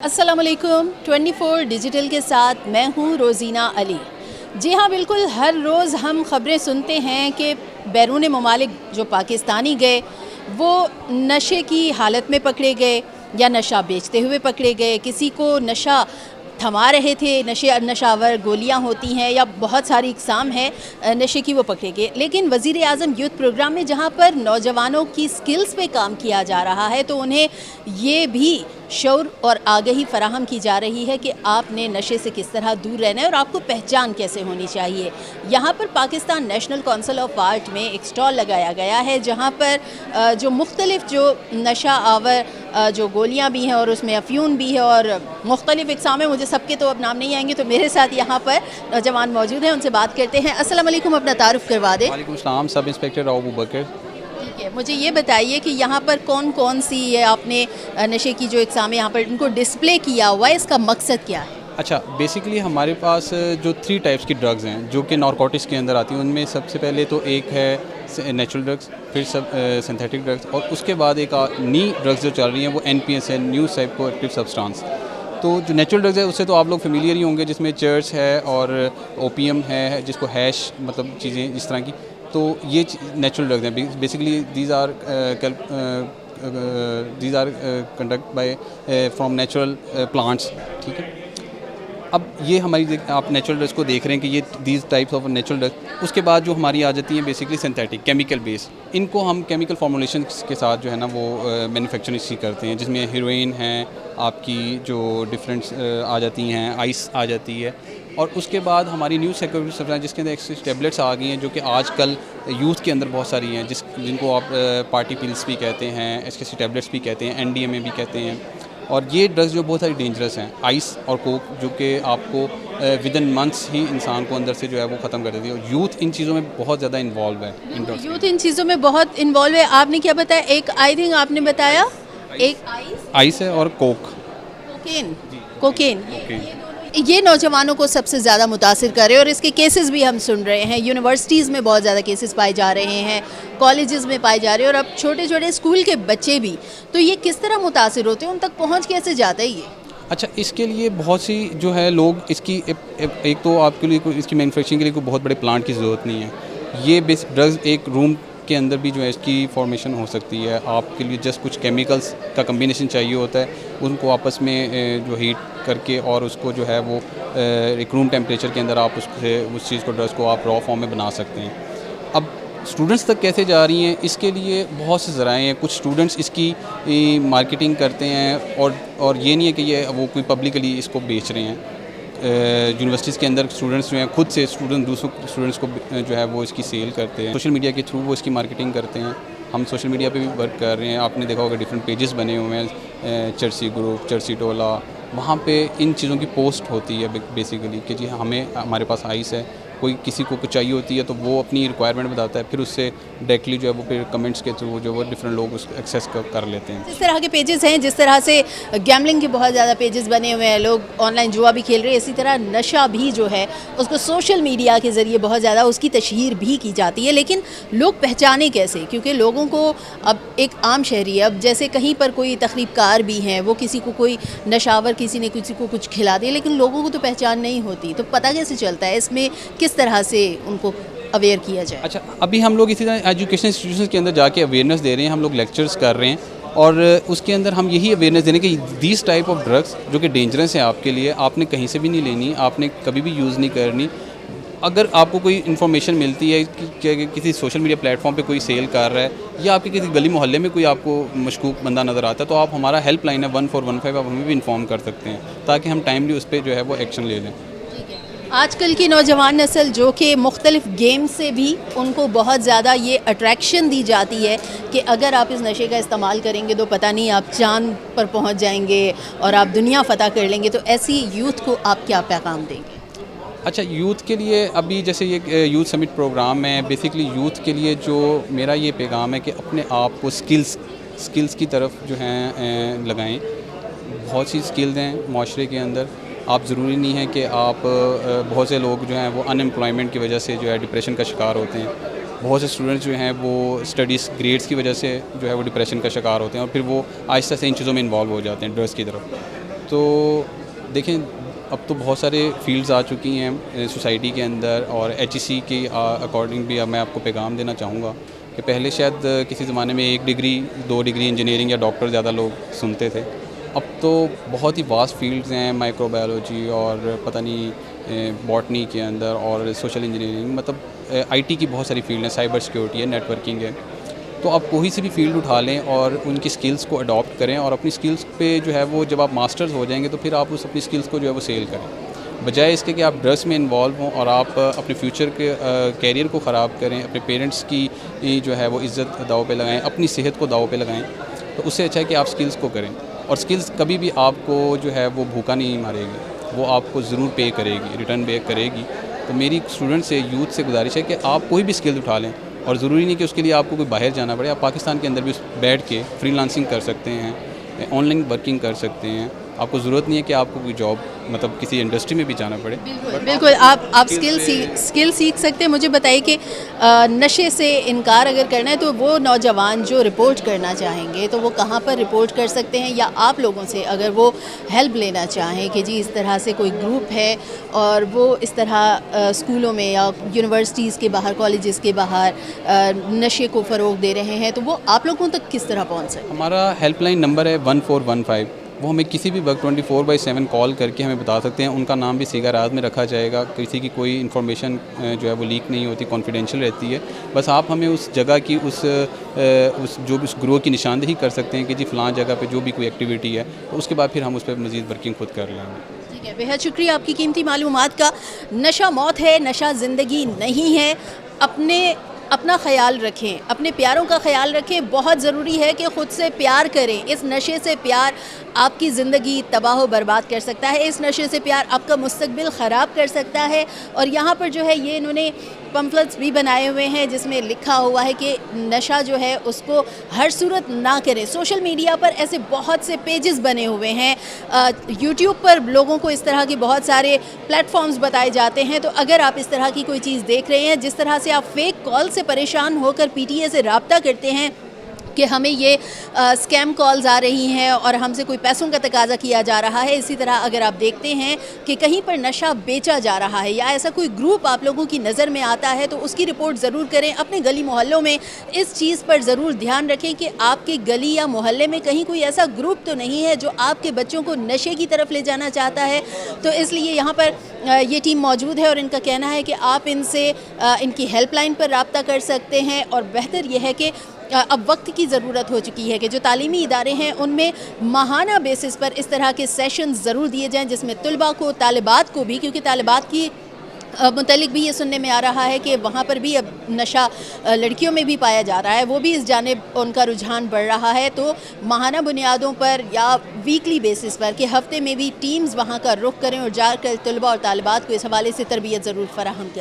السلام علیکم 24 ڈیجیٹل کے ساتھ میں ہوں روزینہ علی۔ جی ہاں بالکل، ہر روز ہم خبریں سنتے ہیں کہ بیرون ممالک جو پاکستانی گئے وہ نشے کی حالت میں پکڑے گئے یا نشہ بیچتے ہوئے پکڑے گئے، کسی کو نشہ تھما رہے تھے، نشاور گولیاں ہوتی ہیں یا بہت ساری اقسام ہے نشے کی، وہ پکڑے گئے۔ لیکن وزیر اعظم یوتھ پروگرام میں جہاں پر نوجوانوں کی سکلز پہ کام کیا جا رہا ہے تو انہیں یہ بھی شعور اور آگہی فراہم کی جا رہی ہے کہ آپ نے نشے سے کس طرح دور رہنا ہے اور آپ کو پہچان کیسے ہونی چاہیے۔ یہاں پر Pakistan National Council of Art میں ایک سٹال لگایا گیا ہے جہاں پر جو مختلف جو نشہ آور جو گولیاں بھی ہیں اور اس میں افیون بھی ہے اور مختلف اقسام ہیں، مجھے سب کے تو اب نام نہیں آئیں گے، تو میرے ساتھ یہاں پر نوجوان موجود ہیں، ان سے بات کرتے ہیں۔ السلام علیکم، اپنا تعارف کروا دیں۔ وعلیکم السلام، سب انسپیکٹر راؤ ابوبکر۔ ٹھیک ہے، مجھے یہ بتائیے کہ یہاں پر کون کون سی آپ نے نشے کی جو اقسام ہے یہاں پر ان کو ڈسپلے کیا ہوا ہے، اس کا مقصد کیا ہے؟ اچھا، بیسیکلی ہمارے پاس جو 3 ٹائپس کی ڈرگز ہیں جو کہ نارکوٹکس کے اندر آتی ہیں، ان میں سب سے پہلے تو ایک ہے نیچرل ڈرگز، پھر سنتھیٹک ڈرگز، اور اس کے بعد ایک نئی ڈرگز جو چل رہی ہیں وہ NPS ہے، نیو سائیکو ایکٹیو سبسٹانس۔ تو جو نیچرل ڈرگز ہے اس سے تو آپ لوگ فیملیئر ہی ہوں گے، جس میں چرس ہے اور اوپیم ہے، جس کو ہیش مطلب چیزیں اس طرح کی، تو یہ نیچرل ڈرگز ہیں۔ Basically these are conduct by from natural plants, ٹھیک ہے۔ اب یہ ہماری آپ نیچرل ڈرگس کو دیکھ رہے ہیں کہ یہ these types of natural drugs. اس کے بعد جو ہماری آ جاتی ہیں بیسیکلی سنتھیٹک، کیمیکل بیس، ان کو ہم کیمیکل فارمولیشنس کے ساتھ جو ہے نا وہ مینوفیکچرنگ اسی کرتے ہیں، جس میں ہیروئن ہیں، آپ کی جو ڈفرینٹس آ جاتی ہیں، آئس آ جاتی ہے، اور اس کے بعد ہماری نیو سیکورٹی سبسٹانس جس کے اندر ایکسس ٹیبلٹس آ گئی ہیں جو کہ آج کل یوتھ کے اندر بہت ساری ہیں، جن کو آپ پارٹی پلس بھی کہتے ہیں، ایکسس ٹیبلٹس بھی کہتے ہیں، NDMA بھی کہتے ہیں۔ اور یہ ڈرگز جو بہت ساری ڈینجرس ہیں، آئس اور کوک، جو کہ آپ کو ود ان منتھس ہی انسان کو اندر سے جو ہے وہ ختم کر دیتی ہے، اور یوتھ ان چیزوں میں بہت زیادہ انوالو ہے۔ یوتھ ان چیزوں میں بہت انوالو ہے۔ آپ نے کیا بتایا؟ ایک آئی تھنک آپ نے بتایا ایک آئس ہے اور کوک، کوکین۔ یہ نوجوانوں کو سب سے زیادہ متاثر کر رہے ہیں اور اس کے کیسز بھی ہم سن رہے ہیں، یونیورسٹیز میں بہت زیادہ کیسز پائے جا رہے ہیں، کالجز میں پائے جا رہے ہیں، اور اب چھوٹے چھوٹے اسکول کے بچے بھی۔ تو یہ کس طرح متاثر ہوتے ہیں، ان تک پہنچ کیسے جاتا ہے یہ؟ اچھا، اس کے لیے بہت سی جو ہے لوگ اس کی ایک تو آپ کے لیے اس کی مینوفیکچرنگ کے لیے کوئی بہت بڑے پلانٹ کی ضرورت نہیں ہے۔ یہ ڈرگز ایک روم کے اندر بھی جو ہے اس کی فارمیشن ہو سکتی ہے۔ آپ کے لیے جسٹ کچھ کیمیکلز کا کمبینیشن چاہیے ہوتا ہے، ان کو آپس میں جو ہیٹ کر کے اور اس کو جو ہے وہ ایک روم ٹیمپریچر کے اندر آپ اس چیز کو ڈرگز کو آپ را فارم میں بنا سکتے ہیں۔ اب اسٹوڈنٹس تک کیسے جا رہی ہیں، اس کے لیے بہت سے ذرائع ہیں۔ کچھ اسٹوڈنٹس اس کی مارکیٹنگ کرتے ہیں، اور یہ نہیں ہے کہ یہ وہ کوئی پبلکلی اس کو بیچ رہے ہیں۔ یونیورسٹیز کے اندر اسٹوڈنٹس جو ہیں خود سے دوسروں اسٹوڈنٹس کو جو ہے وہ اس کی سیل کرتے ہیں، سوشل میڈیا کے تھرو وہ اس کی مارکیٹنگ کرتے ہیں۔ ہم سوشل میڈیا پہ بھی ورک کر رہے ہیں، آپ نے دیکھا ہوگا ڈفرینٹ پیجز بنے ہوئے ہیں، چرسی گروپ، چرسی ٹولہ، وہاں پہ ان چیزوں کی پوسٹ ہوتی ہے بیسیکلی کہ جی ہمارے پاس آئس ہے، کوئی کسی کو کچھ چاہیے ہوتی ہے تو وہ اپنی ریکوائرمنٹ بتاتا ہے، پھر اس سے ڈائریکٹلی جو ہے وہ پھر کمنٹس کے تھرو جو وہ ڈفرینٹ لوگ اس کو ایکسیس کر لیتے ہیں۔ اس طرح کے پیجز ہیں، جس طرح سے گیملنگ کے بہت زیادہ پیجز بنے ہوئے ہیں، لوگ آن لائن جوا بھی کھیل رہے ہیں، اسی طرح نشہ بھی جو ہے اس کو سوشل میڈیا کے ذریعے بہت زیادہ اس کی تشہیر بھی کی جاتی ہے۔ لیکن لوگ پہچانے کیسے؟ کیونکہ لوگوں کو اب ایک عام شہری ہے، اب جیسے کہیں پر کوئی تقریب کار بھی ہیں، وہ کسی کو کوئی نشاور کسی نے کسی کو کچھ کھلا دیا، لیکن لوگوں کو تو پہچان نہیں ہوتی، تو پتہ کیسے چلتا ہے؟ اس میں کس طرح سے ان کو اویئر کیا جائے؟ اچھا، ابھی ہم لوگ اسی طرح ایجوکیشن انسٹیٹیوشنز کے اندر جا کے اویئرنیس دے رہے ہیں، ہم لوگ لیکچرز کر رہے ہیں، اور اس کے اندر ہم یہی اویئرنیس دے رہے ہیں کہ دیز ٹائپ آف ڈرگس جو کہ ڈینجرس ہیں آپ کے لیے، آپ نے کہیں سے بھی نہیں لینی، آپ نے کبھی بھی یوز نہیں کرنی۔ اگر آپ کو کوئی انفارمیشن ملتی ہے کہ کسی سوشل میڈیا پلیٹ فارم پہ کوئی سیل کر رہا ہے، یا آپ کے کسی گلی محلے میں کوئی آپ کو مشکوک بندہ نظر آتا ہے، تو آپ ہمارا ہیلپ لائن ہے 1415، آپ ہمیں بھی انفارم کر سکتے ہیں تاکہ ہم ٹائملی اس پہ جو ہے وہ ایکشن لے لیں۔ آج کل کی نوجوان نسل جو کہ مختلف گیم سے بھی ان کو بہت زیادہ یہ اٹریکشن دی جاتی ہے کہ اگر آپ اس نشے کا استعمال کریں گے تو پتہ نہیں آپ چاند پر پہنچ جائیں گے اور آپ دنیا فتح کر لیں گے، تو ایسی یوتھ کو آپ کیا پیغام دیں گے؟ اچھا، یوتھ کے لیے ابھی جیسے یہ یوتھ سمٹ پروگرام ہے، بیسیکلی یوتھ کے لیے جو میرا یہ پیغام ہے کہ اپنے آپ کو سکلز کی طرف جو ہیں لگائیں۔ بہت سی سکلز ہیں معاشرے کے اندر، آپ ضروری نہیں ہے کہ آپ بہت سے لوگ جو ہیں وہ ان ایمپلائمنٹ کی وجہ سے جو ہے ڈپریشن کا شکار ہوتے ہیں، بہت سے اسٹوڈنٹس جو ہیں وہ اسٹڈیز گریڈس کی وجہ سے جو ہے وہ ڈپریشن کا شکار ہوتے ہیں، اور پھر وہ آہستہ سے ان چیزوں میں انوالو ہو جاتے ہیں ڈرگس کی طرف۔ تو دیکھیں اب تو بہت سارے فیلڈز آ چکی ہیں سوسائٹی کے اندر، اور HEC کی اکارڈنگ بھی اب میں آپ کو پیغام دینا چاہوں گا کہ پہلے شاید کسی زمانے میں 1 ڈگری 2 ڈگری انجینئرنگ یا ڈاکٹر زیادہ لوگ سنتے تھے. اب تو بہت ہی واسٹ فیلڈز ہیں، مائکرو بایولوجی اور پتہ نہیں باٹنی کے اندر، اور سوشل انجینئرنگ، مطلب IT کی بہت ساری فیلڈ ہیں، سائبر سیکیورٹی ہے، نیٹ ورکنگ ہے. تو آپ کوئی سی بھی فیلڈ اٹھا لیں اور ان کی سکلز کو اڈاپٹ کریں، اور اپنی سکلز پہ جو ہے وہ جب آپ ماسٹرز ہو جائیں گے تو پھر آپ اس اپنی سکلز کو جو ہے وہ سیل کریں، بجائے اس کے کہ آپ ڈرگس میں انوالو ہوں اور آپ اپنے فیوچر کے کیریئر کو خراب کریں، اپنے پیرنٹس کی جو ہے وہ عزت داؤ پہ لگائیں، اپنی صحت کو داؤ پہ لگائیں. تو اس سے اچھا ہے کہ آپ سکلز کو کریں، اور سکلز کبھی بھی آپ کو جو ہے وہ بھوکا نہیں مارے گی، وہ آپ کو ضرور پے کرے گی، ریٹرن بیک کرے گی. تو میری اسٹوڈنٹ سے، یوتھ سے گزارش ہے کہ آپ کوئی بھی سکل اٹھا لیں، اور ضروری نہیں کہ اس کے لیے آپ کو کوئی باہر جانا پڑے. آپ پاکستان کے اندر بھی بیٹھ کے فری لانسنگ کر سکتے ہیں، آن لائن ورکنگ کر سکتے ہیں. آپ کو ضرورت نہیں ہے کہ آپ کو کوئی جاب مطلب کسی انڈسٹری میں بھی جانا پڑے. بالکل آپ اسکل سیکھ سکتے ہیں. مجھے بتائیے کہ نشے سے انکار اگر کرنا ہے تو وہ نوجوان جو رپورٹ کرنا چاہیں گے تو وہ کہاں پر رپورٹ کر سکتے ہیں، یا آپ لوگوں سے اگر وہ ہیلپ لینا چاہیں کہ جی اس طرح سے کوئی گروپ ہے اور وہ اس طرح اسکولوں میں یا یونیورسٹیز کے باہر، کالجز کے باہر نشے کو فروغ دے رہے ہیں، تو وہ آپ لوگوں تک کس طرح پہنچ سکتے ہیں؟ ہمارا ہیلپ لائن نمبر ہے 1415. وہ ہمیں کسی بھی وقت 24/7 کال کر کے ہمیں بتا سکتے ہیں. ان کا نام بھی سیگا راز میں رکھا جائے گا. کسی کی کوئی انفارمیشن جو ہے وہ لیک نہیں ہوتی، کانفیڈینشیل رہتی ہے. بس آپ ہمیں اس جگہ کی اس جو بھی اس گروہ کی نشاندہی کر سکتے ہیں کہ جی فلاں جگہ پہ جو بھی کوئی ایکٹیویٹی ہے، تو اس کے بعد پھر ہم اس پہ مزید ورکنگ خود کر لیں گے. ٹھیک ہے، بہت شکریہ آپ کی قیمتی معلومات کا. نشہ موت ہے، نشہ زندگی نہیں ہے. اپنا خیال رکھیں، اپنے پیاروں کا خیال رکھیں. بہت ضروری ہے کہ خود سے پیار کریں. اس نشے سے پیار آپ کی زندگی تباہ و برباد کر سکتا ہے. اس نشے سے پیار آپ کا مستقبل خراب کر سکتا ہے. اور یہاں پر جو ہے یہ انہوں نے پمفلٹس بھی بنائے ہوئے ہیں جس میں لکھا ہوا ہے کہ نشہ جو ہے اس کو ہر صورت نہ کریں. سوشل میڈیا پر ایسے بہت سے پیجز بنے ہوئے ہیں، یوٹیوب پر لوگوں کو اس طرح کے بہت سارے پلیٹ فارمز بتائے جاتے ہیں. تو اگر آپ اس طرح کی کوئی چیز دیکھ رہے ہیں، جس طرح سے آپ فیک کال سے پریشان ہو کر PTA سے رابطہ کرتے ہیں کہ ہمیں یہ اسکیم کالز آ رہی ہیں اور ہم سے کوئی پیسوں کا تقاضا کیا جا رہا ہے، اسی طرح اگر آپ دیکھتے ہیں کہ کہیں پر نشہ بیچا جا رہا ہے یا ایسا کوئی گروپ آپ لوگوں کی نظر میں آتا ہے، تو اس کی رپورٹ ضرور کریں. اپنے گلی محلوں میں اس چیز پر ضرور دھیان رکھیں کہ آپ کے گلی یا محلے میں کہیں کوئی ایسا گروپ تو نہیں ہے جو آپ کے بچوں کو نشے کی طرف لے جانا چاہتا ہے. تو اس لیے یہاں پر یہ ٹیم موجود ہے اور ان کا کہنا ہے کہ آپ ان سے ان کی ہیلپ لائن پر رابطہ کر سکتے ہیں. اور بہتر یہ ہے کہ اب وقت کی ضرورت ہو چکی ہے کہ جو تعلیمی ادارے ہیں ان میں ماہانہ بیسس پر اس طرح کے سیشنز ضرور دیے جائیں، جس میں طلباء کو، طالبات کو بھی، کیونکہ طالبات کی متعلق بھی یہ سننے میں آ رہا ہے کہ وہاں پر بھی اب نشہ لڑکیوں میں بھی پایا جا رہا ہے، وہ بھی اس جانب ان کا رجحان بڑھ رہا ہے. تو ماہانہ بنیادوں پر یا ویکلی بیسس پر کہ ہفتے میں بھی ٹیمز وہاں کا رخ کریں اور جا کر طلباء اور طالبات کو اس حوالے سے تربیت ضرور فراہم کریں.